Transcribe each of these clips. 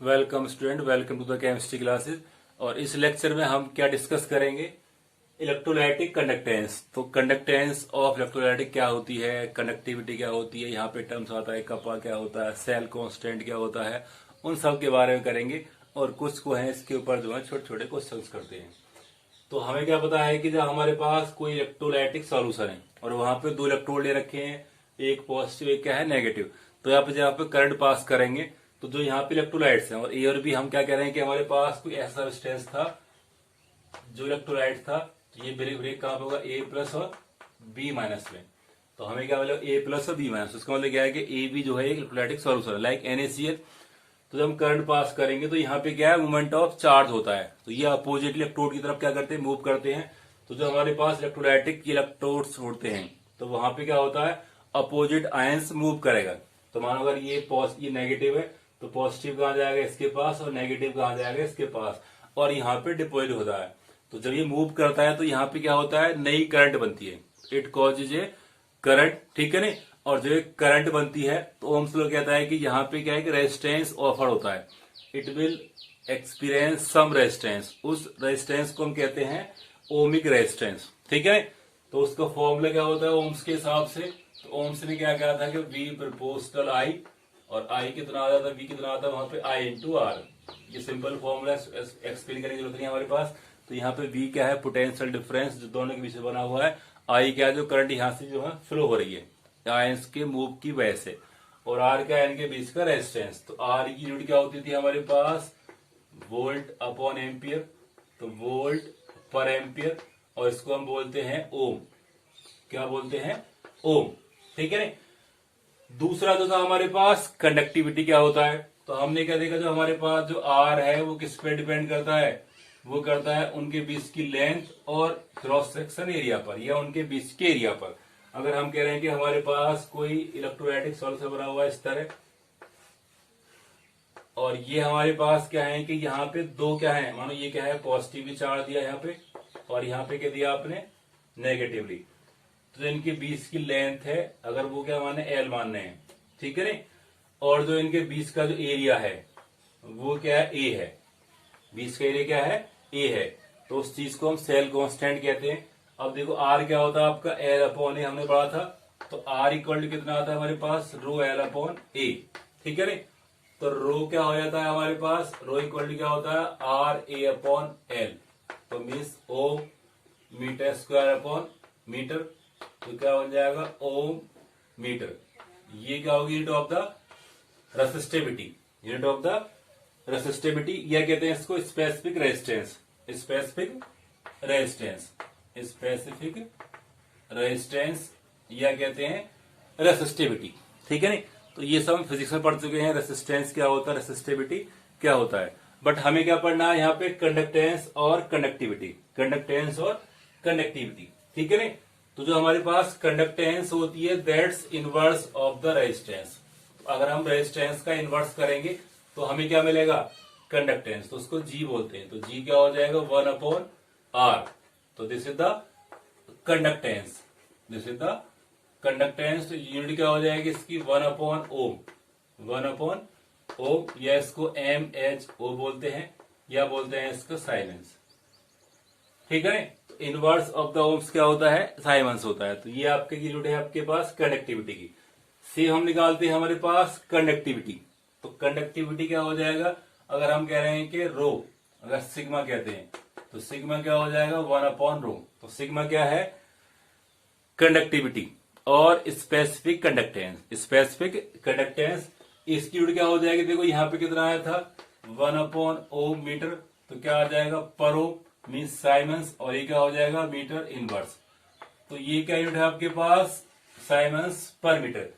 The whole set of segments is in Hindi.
Welcome student, welcome to the chemistry classes. और इस लेक्चर में हम क्या डिस्कस करेंगे? Electrolytic conductance. तो कंडक्टेंस ऑफ इलेक्ट्रोलाइटिक क्या होती है, कंडक्टिविटी क्या होती है, यहाँ पे टर्म्स आता है कपा क्या होता है, सेल कांस्टेंट क्या होता है, उन सब के बारे में करेंगे। और कुछ को है इसके ऊपर जो है छोटे छोटे क्वेश्चन करते हैं। तो हमें क्या पता है कि जब हमारे पास कोई इलेक्ट्रोलाइटिक सॉल्यूशन है और वहां पे दो इलेक्ट्रोड ले रखे हैं, एक पॉजिटिव एक क्या है नेगेटिव, तो यहाँ पे जब यहाँ पे करंट पास करेंगे तो जो यहाँ पे इलेक्ट्रोलाइट्स हैं, और ए और बी हम क्या कह रहे हैं कि हमारे पास कोई ऐसा सब्सटेंस था जो इलेक्ट्रोलाइट था, तो ये ब्रेक ब्रेक कहाँ पे होगा, ए प्लस और बी माइनस में। तो हमें क्या मतलब ए प्लस और बी माइनस, उसका मतलब क्या है कि ए बी जो है एक इलेक्ट्रोलाइटिक सॉल्यूशन है लाइक NaCl। तो जब हम करंट पास करेंगे तो यहाँ पे क्या है, मूवमेंट ऑफ चार्ज होता है। तो ये अपोजिट इलेक्ट्रोड की तरफ क्या करते हैं, मूव करते हैं। तो जो हमारे पास इलेक्ट्रोलाइटिक इलेक्ट्रोड्स होते हैं तो वहां पे क्या होता है, अपोजिट आयंस मूव करेगा। तो मानो अगर ये नेगेटिव है तो पॉजिटिव कहाँ जाएगा, इसके पास, और नेगेटिव कहाँ जाएगा, इसके पास, और यहाँ पे डिपोजिट होता है। तो जब ये मूव करता है तो यहाँ पे क्या होता है, नई करंट बनती है। इट कॉजेज ए करंट, ठीक है ना। और जो एक करंट बनती है तो ओम्स लॉ कहता है कि यहाँ पे क्या है कि रेजिस्टेंस ऑफर होता है। It will experience some resistance, उस रेजिस्टेंस को हम कहते हैं ओमिक रेजिस्टेंस, ठीक है। तो उसका फॉर्मूला क्या होता है ओम्स के हिसाब से। तो ओम्स ने क्या कहा था कि V प्रोपोर्शनल I, और I कितना आता था, V कितना आता है वहां पे I इंटू आर। ये सिंपल फॉर्मूला एक्सप्लेन करने की जरूरत नहीं है हमारे पास। तो यहाँ पे V क्या है, पोटेंशियल डिफरेंस जो दोनों के बीच में बना हुआ है। I क्या है, जो करंट यहाँ से जो है फ्लो हो रही है आयंस के मूव की वजह से, और R क्या है, इनके बीच का रेजिस्टेंस। तो R की यूनिट क्या होती थी हमारे पास, वोल्ट अपॉन एम्पियर। तो वोल्ट पर एम्पियर, और इसको हम बोलते हैं ओम। क्या बोलते हैं, ओम, ठीक है ना। दूसरा जो था हमारे पास कंडक्टिविटी क्या होता है। तो हमने क्या देखा, जो हमारे पास जो आर है वो किस पे डिपेंड करता है, वो करता है उनके बीच की लेंथ और क्रॉस सेक्शन एरिया पर, या उनके बीच के एरिया पर। अगर हम कह रहे हैं कि हमारे पास कोई इलेक्ट्रोलाइटिक सॉल्यूशन बना हुआ है इस तरह, और ये हमारे पास क्या है कि यहाँ पे दो क्या है, मानो ये क्या है, पॉजिटिवली चार्ज दिया यहाँ पे, और यहाँ पे क्या दिया आपने, नेगेटिवली। तो इनके बीच की लेंथ है, अगर वो क्या माने, L मानने हैं, ठीक है ना। और जो इनके बीच का जो एरिया है वो क्या है, A है। बीच का एरिया क्या है, A है। तो उस चीज को हम सेल कांस्टेंट कहते हैं। अब देखो R क्या होता है आपका, L अपॉन A हमने पढ़ा था। तो R इक्वल टू कितना आता है हमारे पास, रो L अपॉन A, ठीक है ना। तो रो क्या हो जाता है हमारे पास, रो इक्वल टू क्या होता है, RA अपॉन L। तो means O metre square upon metre, तो क्या बन जाएगा, ओम मीटर। ये क्या होगी, unit of the resistivity, unit of the resistivity, या कहते हैं इसको specific resistance, specific resistance, specific resistance, या कहते हैं रेसिस्टिविटी, ठीक है ना। तो ये सब हम फिजिक्स में पढ़ चुके हैं, रेसिस्टेंस क्या होता है, रेसिस्टिविटी क्या होता है। बट हमें क्या पढ़ना है यहाँ पे, कंडक्टेंस और कंडक्टिविटी, कंडक्टेंस और कंडक्टिविटी, ठीक है ना। तो जो हमारे पास कंडक्टेंस होती है, that's inverse of the resistance. अगर हम रेजिस्टेंस का इनवर्स करेंगे तो हमें क्या मिलेगा, कंडक्टेंस। तो उसको G बोलते हैं। तो G क्या हो जाएगा, 1 अपॉन R। तो this is the conductance, this is the conductance. तो यूनिट क्या हो जाएगी इसकी, 1 अपॉन ओम, 1 अपॉन ओम, या इसको MHO बोलते हैं, या बोलते हैं इसको साइमेंस, ठीक है। तो इनवर्स ऑफ द ओम्स क्या होता है, साइमेंस होता है। तो ये आपके यूनिट है आपके पास कंडक्टिविटी की। से हम निकालते हैं हमारे पास कंडक्टिविटी। तो कंडक्टिविटी क्या हो जाएगा, अगर हम कह रहे हैं कि रो, अगर सिग्मा कहते हैं तो सिग्मा क्या हो जाएगा, 1 अपॉन रो। तो सिग्मा क्या है, कंडक्टिविटी। और स्पेसिफिक कंडक्टेंस, स्पेसिफिक कंडक्टेंस, इसकी यूनिट क्या हो जाएगी, देखो यहाँ पे कितना आया था, 1 अपॉन ओम मीटर। तो क्या आ जाएगा, पर ओम मीन्स साइमेंस, और ये क्या हो जाएगा, मीटर इनवर्स। तो ये क्या यूनिट है आपके पास, साइमेंस पर मीटर,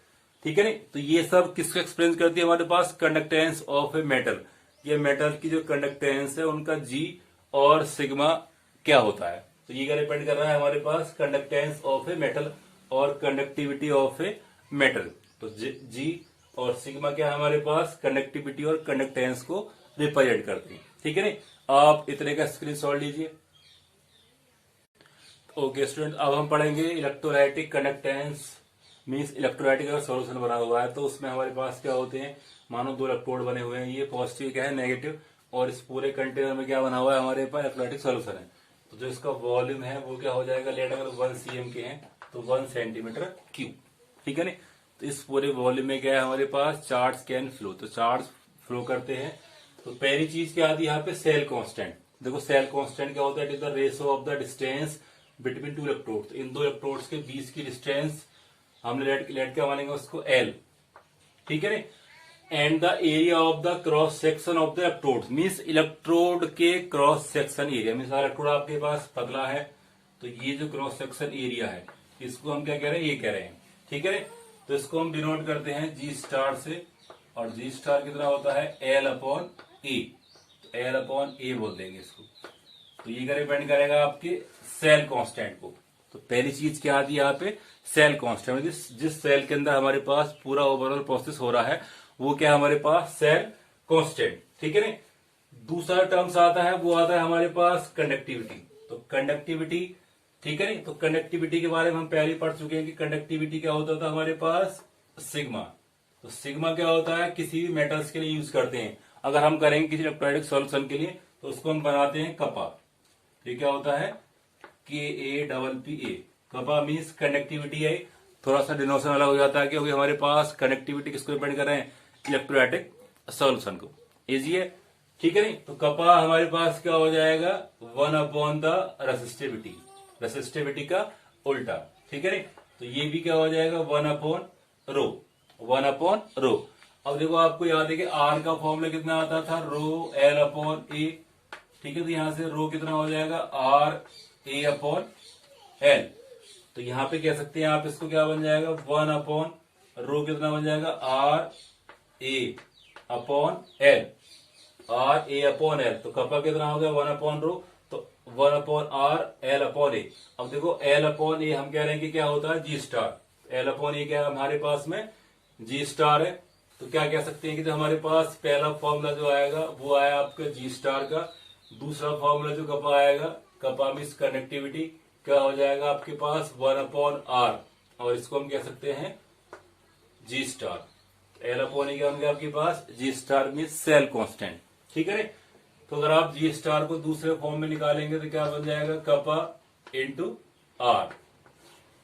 ठीक है ना। तो ये सब किसको एक्सप्लेन करती है हमारे पास, कंडक्टेंस ऑफ ए मेटल। ये मेटल की जो कंडक्टेंस है उनका G और सिग्मा क्या होता है। तो ये क्या डिपेंड कर रहा है हमारे पास, कंडक्टेंस ऑफ ए मेटल और कंडक्टिविटी ऑफ ए मेटल। तो G और सिग्मा क्या है हमारे पास, कंडक्टिविटी और कंडक्टेंस को रिप्रेजेंट करते हैं, ठीक है ना। आप इतने का स्क्रीनशॉट लीजिए। ओके स्टूडेंट, अब हम पढ़ेंगे इलेक्ट्रोलाइटिक कंडक्टेंस। मीन्स इलेक्ट्रोलाइटिक अगर सॉल्यूशन बना हुआ है तो उसमें हमारे पास क्या होते हैं, मानो दो इलेक्ट्रोड बने हुए हैं, ये पॉजिटिव क्या है नेगेटिव, और इस पूरे कंटेनर में क्या बना हुआ है हमारे पास इलेक्ट्रोलाइटिक सोल्यूशन है। तो जो इसका वॉल्यूम है वो क्या हो जाएगा, लेट अगर 1 cm के हैं तो 1 सेंटीमीटर क्यूब, ठीक है ना। तो इस पूरे वॉल्यूम में क्या है हमारे पास, चार्ज कैन फ्लो, तो चार्ज फ्लो करते हैं। तो पहली चीज क्या आती है यहाँ पे, सेल कांस्टेंट। देखो सेल कांस्टेंट क्या होता है, it is the ratio of the distance between two electrodes. इन दो इलेक्ट्रोड्स के बीच की डिस्टेंस हमने लेट क्या मानेंगे उसको, एल, ठीक है ना। And the area of the cross section of the electrode, means electrode के cross section area, means electrode आपके पास पतला है तो ये जो क्रॉस सेक्शन एरिया है इसको हम क्या कह रहे हैं, ये कह रहे हैं, ठीक है। तो इसको हम डिनोट करते हैं जी स्टार से, और जी स्टार कितना होता है, एल अपॉन ए, तो एल अपॉन ए बोल देंगे इसको। तो ये क्या डिपेंड करेगा आपके सेल कांस्टेंट को। तो पहली चीज क्या आती है यहाँ पे, सेल कांस्टेंट, जिस सेल के अंदर हमारे पास पूरा ओवरऑल प्रोसेस हो रहा है वो क्या हमारे पास, सेल कांस्टेंट, ठीक है ना। दूसरा टर्म्स आता है वो आता है हमारे पास कंडक्टिविटी। तो कंडक्टिविटी, ठीक है ना। तो कंडक्टिविटी के बारे में हम पहले पढ़ चुके हैं कि कंडक्टिविटी क्या होता था हमारे पास, सिग्मा। तो सिग्मा क्या होता है, किसी भी मेटल्स के लिए यूज करते हैं। अगर हम करेंगे किसी इलेक्ट्रोलाइटिक सॉल्यूशन के लिए तो उसको हम बनाते हैं कपा। तो ये क्या होता है, KAPPA, कपा मीन्स कंडक्टिविटी है। थोड़ा सा डिनोशन अलग हो जाता है क्योंकि हमारे पास कंडक्टिविटी किसको डिपेंड कर रहे हैं, इलेक्ट्रोलाइटिक सॉल्यूशन को। इजी है, ठीक है नहीं। तो कपा हमारे पास क्या हो जाएगा, 1 अपॉन द रेसिस्टिविटी, रेसिस्टिविटी का उल्टा, ठीक है नहीं। तो ये भी क्या हो जाएगा, 1 अपॉन रो, 1 अपॉन रो। अब देखो आपको याद है कि आर का फॉर्मूला कितना आता था, रो एल अपॉन ए, ठीक है। तो यहां से रो कितना हो जाएगा, आर ए अपॉन एल। तो यहां पे कह सकते हैं आप इसको क्या बन जाएगा, 1 अपॉन रो कितना बन जाएगा, R A upon L, R A upon L. तो कपा कितना हो गया, 1 अपॉन रो, तो 1 अपॉन आर एल अपॉन ए। अब देखो एल अपॉन ए हम कह रहे हैं कि क्या होता है, जी स्टार। एल अपॉन ए क्या है हमारे पास में, जी स्टार है। तो क्या कह सकते हैं कि जो हमारे पास पहला फॉर्मूला जो आएगा वो आया आपका जी स्टार का। दूसरा फॉर्मूला जो कपा आएगा, कपा मीन्स कंडक्टिविटी, क्या हो जाएगा आपके पास, 1 अपॉन आर, और इसको हम कह सकते हैं जी स्टार। एल अपॉन ए क्या होंगे आपके पास, जी स्टार मीन्स सेल कांस्टेंट, ठीक है। तो अगर आप जी स्टार को दूसरे फॉर्म में निकालेंगे तो क्या बन जाएगा, कपा इंटू आर।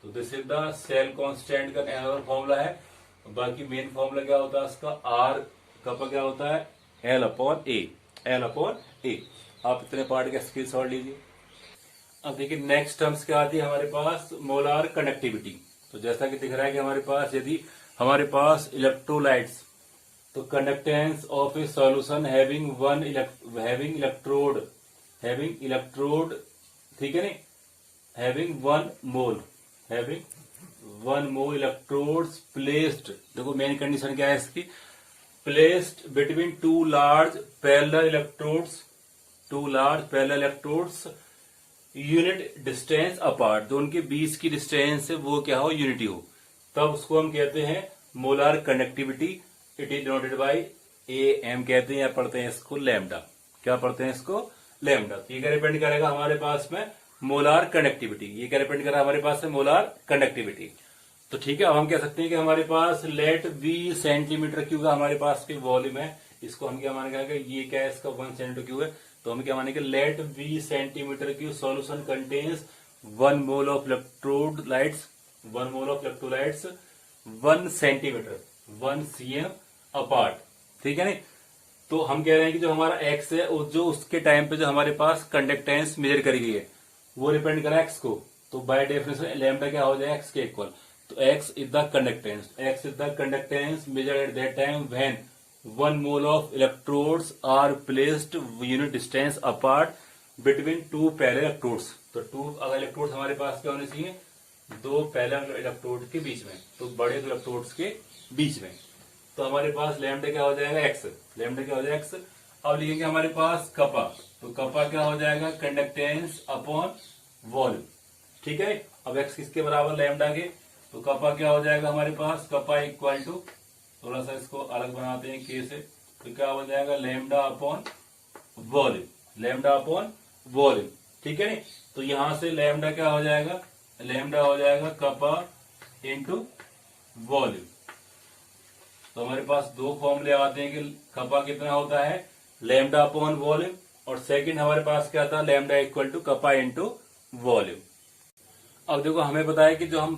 तो this is the cell constant का अनदर फॉर्मूला है। बाकी मेन फॉर्मूला क्या होता है इसका, आर कपा क्या होता है, एल अपॉन ए, एल अपॉन ए। आप इतने पार्ट के स्क्रीनशॉट लीजिए। अब देखिए नेक्स्ट टर्म्स क्या आती है हमारे पास, मोलार कंडक्टिविटी। तो जैसा कि दिख रहा है कि हमारे पास यदि हमारे पास इलेक्ट्रोलाइट्स, तो conductance of A solution having electrode, ठीक है नहीं, हैविंग 1 मोल इलेक्ट्रोड्स प्लेस्ड। देखो मेन कंडीशन क्या है इसकी, placed between two large parallel electrodes unit distance apart. जो उनके बीच की डिस्टेंस है वो क्या हो, यूनिटी हो, तब उसको हम कहते हैं molar conductivity. It is denoted by AM कहते हैं, या पढ़ते हैं इसको लैम्डा। क्या पढ़ते हैं इसको, लैम्डा। तो ये क्या डिपेंड करेगा हमारे पास में, मोलार कंडक्टिविटी। ये क्या डिपेंड करेगा हमारे पास में, मोलार कंडक्टिविटी। तो ठीक है, अब हम कह सकते हैं कि हमारे पास लेट V सेंटीमीटर क्यूब का हमारे पास के वॉल्यूम है। इसको हम क्या मानेंगे, ये क्या है इसका 1 सेंटीमीटर क्यूब है। तो हम क्या मानेंगे, let V centimetre cube solution contains 1 mole of electrolytes 1 centimetre 1 cm apart, ठीक है नहीं। तो हम कह रहे हैं कि जो हमारा x है जो उसके टाइम पे जो हमारे पास कंडक्टेंस मेजर करी गई है वो डिपेंड करा x को। तो बाय डेफिनेशन लैम्डा क्या हो जाए, x के इक्वल। तो x is the conductance measure at that time when 1 mole of electrodes are placed unit distance apart between 2 parallel electrodes. तो 2 अगर इलेक्ट्रोड्स हमारे पास क्या होने चाहिए, 2 पैरेलल इलेक्ट्रोड के बीच में, तो बड़े दो इलेक्ट्रोड्स के बीच में। तो हमारे पास लैम्डा क्या हो जाएगा, x, लैम्डा क्या हो जाएगा x। अब लिखेंगे हमारे पास कपा, तो कपा क्या हो जाएगा, कंडक्टेंस अपॉन वॉल्यूम, ठीक है। अब x किसके बराबर, लैम्डा के। तो कपा क्या हो जाएगा हमारे पास, कपा इक्वल टू, थोड़ा सा इसको अलग बनाते हैं k से, तो क्या हो जाएगा, लैम्डा अपॉन वॉल्यूम, ठीक है। तो यहां से लैम्डा क्या हो जाएगा, लैम्डा हो जाएगा कपा इंटू वॉल्यूम, तो हमारे पास दो फॉर्मूले आते हैं कि कपा कितना होता है, लैम्डा अपॉन वॉल्यूम, और सेकंड हमारे पास क्या था, lambda equal to kappa into volume. अब देखो हमें पता है कि जो हम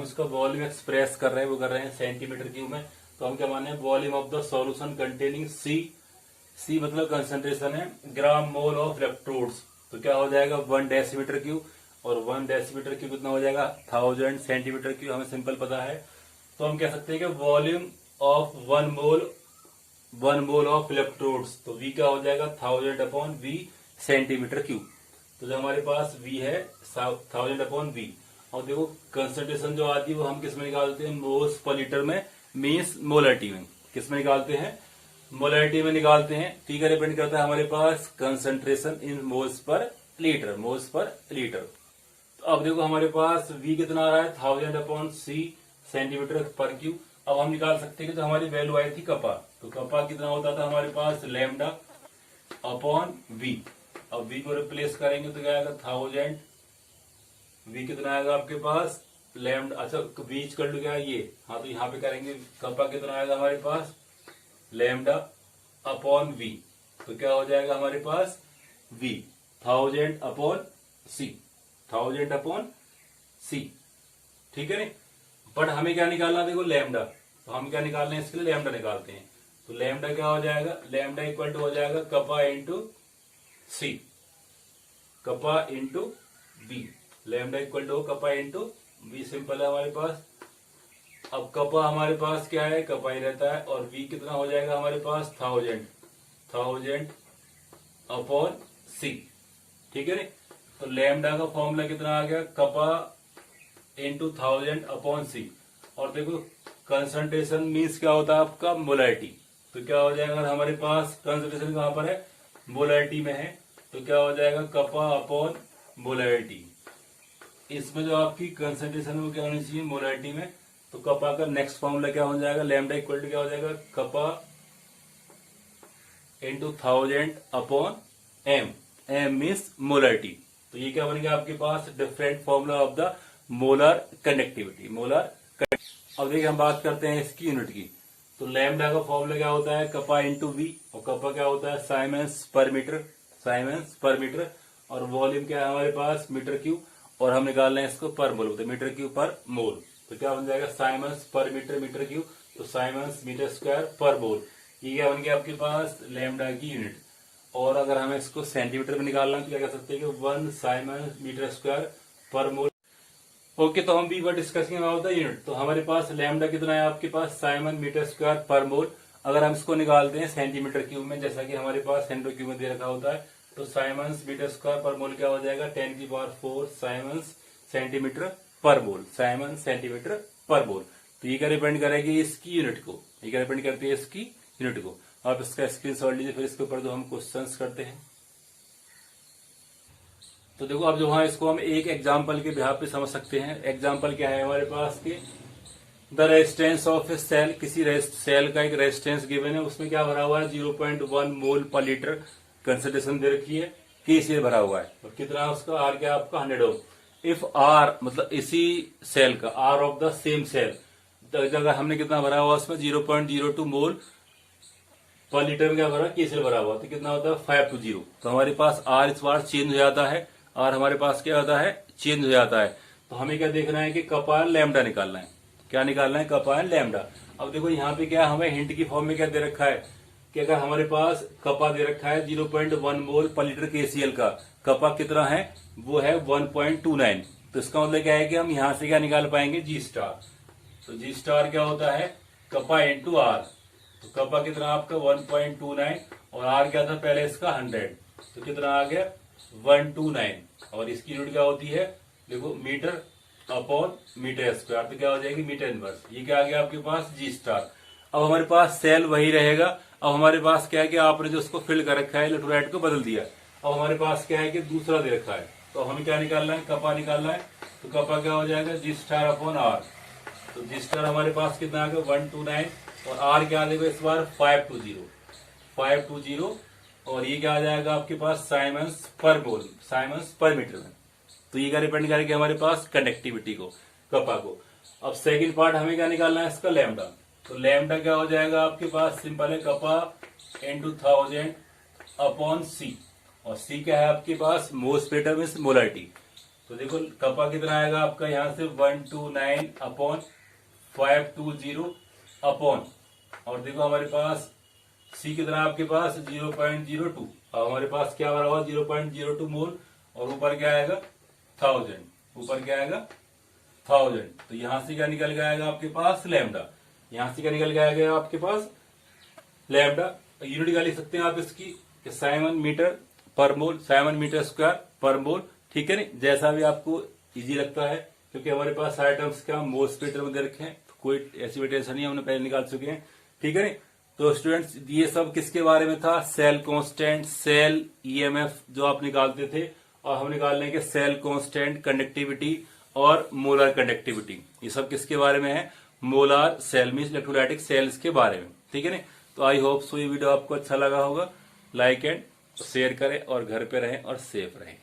इसका वॉल्यूम एक्सप्रेस कर रहे हैं वो कर रहे हैं सेंटीमीटर क्यूब में, तो हम क्या माने, volume of the solution containing C मतलब कंसंट्रेशन है ग्राम मोल ऑफ इलेक्ट्रोड्स, तो क्या हो जाएगा 1 डेसीमीटर क्यूब, और 1 डेसीमीटर क्यूब कितना हो जाएगा 1000 सेंटीमीटर क्यूब, हमें सिंपल पता है। तो हम कह सकते हैं कि volume of 1 mole of electrodes, तो V क्या हो जाएगा 1000 अपॉन V सेंटीमीटर क्यूब। तो जो हमारे पास V है 1000 अपॉन V, और देखो कंसंट्रेशन जो आती है वो हम किस में निकालते हैं, मोल्स पर लीटर में, मीन्स मोलरिटी में। किस में निकालते हैं, मोलरिटी में निकालते हैं। P का डिपेंड करता है हमारे पास concentration in moles per litre. तो अब देखो हमारे पास V कितना आ रहा है 1000 अपॉन C सेंटीमीटर पर क्यूब। अब हम निकाल सकते हैं कि जो हमारी वैल्यू आई थी कपा, तो कपा कितना होता था हमारे पास लैम्डा अपॉन V। अब V को रिप्लेस करेंगे तो क्या आएगा 1000, V कितना आएगा आपके पास लैम्डा, अच्छा V कर लो क्या ये, हाँ तो यहाँ पे करेंगे कपा कितना आएगा हमारे पास लैम्डा अपॉन V, तो क्या हो जाएगा हमारे पास V 1000 अपॉन C, ठीक है नहीं। बट हमें क्या निकालना, देखो लैम्डा, तो हम क्या निकाल रहे हैं, इसके लिए लैम्डा निकालते हैं। तो लैम्डा क्या हो जाएगा, लैम्डा इक्वल टू हो जाएगा kappa into C, kappa into V, lambda equal to kappa into V, simple है हमारे पास। अब कपा हमारे पास क्या है, कपा ही रहता है, और V कितना हो जाएगा हमारे पास 1000 अपॉन C, ठीक है नहीं। तो लैम्डा का फॉर्मूला कितना आ गया, कपा इंटू 1000 अपॉन C, और देखो कंसंट्रेशन मीन्स क्या होता है आपका मोलरिटी, तो क्या हो जाएगा, अगर हमारे पास कंसंट्रेशन कहां पर है, मोलरिटी में है, तो क्या हो जाएगा कपा अपॉन मोलरिटी। इसमें जो आपकी कंसंट्रेशन वो क्या होनी चाहिए, मोलरिटी में, तो कपा का नेक्स्ट फॉर्मूला क्या हो जाएगा, लैम्डा इक्वल टू क्या हो जाएगा kappa into 1000 upon m means molarity. तो ये क्या बन गया आपके पास, different formula of the molar conductivity. अब देखिए हम बात करते हैं इसकी यूनिट की। तो लैम्डा का फॉर्मूला क्या होता है, कपा इंटू V, और कपा क्या होता है साइमेंस पर मीटर, और वॉल्यूम क्या है हमारे पास मीटर क्यूब, और हम निकाल रहे हैं इसको पर मोल, तो मीटर क्यूब पर मोल, तो क्या बन जाएगा साइमेंस पर मीटर क्यूब, तो साइमेंस मीटर स्क्वायर पर मोल। ये क्या बन गया आपके पास लैम्डा की यूनिट। और अगर हमें इसको सेंटीमीटर में निकालना है तो क्या कह सकते हैं कि 1 साइमेंस मीटर स्क्वायर पर मोल। ओके, तो हम भी were discussing about the unit. तो हमारे पास लैम्डा कितना है आपके पास साइमन मीटर स्क्वायर पर मोल। अगर हम इसको निकालते हैं सेंटीमीटर क्यूब में, जैसा कि हमारे पास सेंटीमीटर क्यूब में दे रखा होता है, तो साइमन्स मीटर स्क्वायर पर मोल क्या हो जाएगा 10 की पावर 4 साइमन्स सेंटीमीटर पर मोल, साइमन सेंटीमीटर पर मोल। तो ये क्या डिपेंड करेगी इसकी यूनिट को, ये क्या डिपेंड करती है इसकी यूनिट को। आप इसका स्क्रीनशॉट लीजिए, फिर इसके ऊपर जो हम क्वेश्चंस करते हैं। तो देखो अब जो है इसको हम एक एग्जांपल के बिहाफ पे समझ सकते हैं। एग्जांपल क्या है हमारे पास कि the resistance of a cell, किसी सेल का एक रेजिस्टेंस गिवन है, उसमें क्या भरा हुआ है 0.1 मोल पर लीटर कंसंट्रेशन दे रखी है, KCl भरा हुआ है, और कितना उसका आर क्या आपका 100 ओम। इफ आर मतलब इसी सेल का R of the same cell जगह हमने कितना भरा हुआ उसमें 0.02 मोल पर लीटर में क्या भरा KCl भरा हुआ, तो कितना होता है 520। तो हमारे पास आर इस बार चेंज हो जाता है, और हमारे पास क्या होता है चेंज हो जाता है। तो हमें क्या देखना है कि कपा लैम्डा निकालना है, क्या निकालना है कपा लैम्डा। अब देखो यहाँ पे क्या हमें हिंट की फॉर्म में क्या दे रखा है कि अगर हमारे पास कपा दे रखा है 0.1 मोल पर लीटर KCl का, कपा कितना है वो है 1.29, तो इसका मतलब क्या है कि हम यहाँ से क्या निकाल पाएंगे G स्टार। तो G स्टार क्या होता है कपा इंटू आर, तो कपा कितना आपका 1.29, और आर क्या था पहले इसका 100, तो कितना आ गया 129, और इसकी यूनिट क्या होती है देखो मीटर अपॉन मीटर स्क्वायर, तो क्या हो जाएगी मीटर इनवर्स। ये क्या आ गया आपके पास G स्टार। अब हमारे पास सेल वही रहेगा। अब हमारे पास क्या है कि आपने जो उसको फिल कर रखा है इलेक्ट्रोलाइट को बदल दिया। अब हमारे पास क्या है कि दूसरा दे रखा है, तो हमें क्या निकालना है कपा निकालना है, तो कपा क्या हो जाएगा G स्टार अपॉन आर। तो G स्टार हमारे पास कितना आ गया 129, और आर क्या आ जाएगा इस बार 520, और ये क्या आ जाएगा आपके पास साइमन्स पर मोल, साइमन्स पर मीटर में। तो ये क्या डिपेंड करेगा हमारे पास कंडक्टिविटी को, कपा को। अब सेकंड पार्ट हमें क्या निकालना है इसका लैम्डा। तो लैम्डा क्या हो जाएगा आपके पास, सिंपल है कपा इंटू 1000 अपॉन सी, और सी क्या है आपके पास, मोल स्प्लिटर मीन्स मोलरिटी। तो देखो कपा कितना आएगा आपका यहां से 129 अपॉन 520 अपॉन, और देखो हमारे पास सी कितना आपके पास 0.02, अब हमारे पास क्या बना हुआ 0.02 मोल, और ऊपर क्या आएगा 1000, ऊपर क्या आएगा 1000। तो यहां से क्या निकल के आएगा आपके पास लैम्डा, यहां से क्या निकल के आएगा आपके पास लैम्डा। यूनिट क्या लिख सकते हैं आप इसकी, साइमन मीटर पर मोल, साइमन मीटर स्क्वायर पर मोल, ठीक है नहीं, जैसा भी आपको इजी लगता है, क्योंकि हमारे पास सारे टर्म्स क्या मोल स्प्लिटर में दे रखे हैं, तो कोई ऐसी भी टेंशन नहीं, हमने पहले निकाल चुके हैं, ठीक है नहीं। तो स्टूडेंट्स ये सब किसके बारे में था, सेल कांस्टेंट, सेल ईएमएफ जो आप निकालते थे, और हम निकाल लेंगे सेल कांस्टेंट, कंडक्टिविटी और मोलर कंडक्टिविटी, ये सब किसके बारे में है, molar cell means electrolytic cells के बारे में, ठीक है नहीं। तो आई होप सो ये वीडियो आपको अच्छा लगा होगा, लाइक एंड शेयर करें और घर पे रहें और सेफ रहें।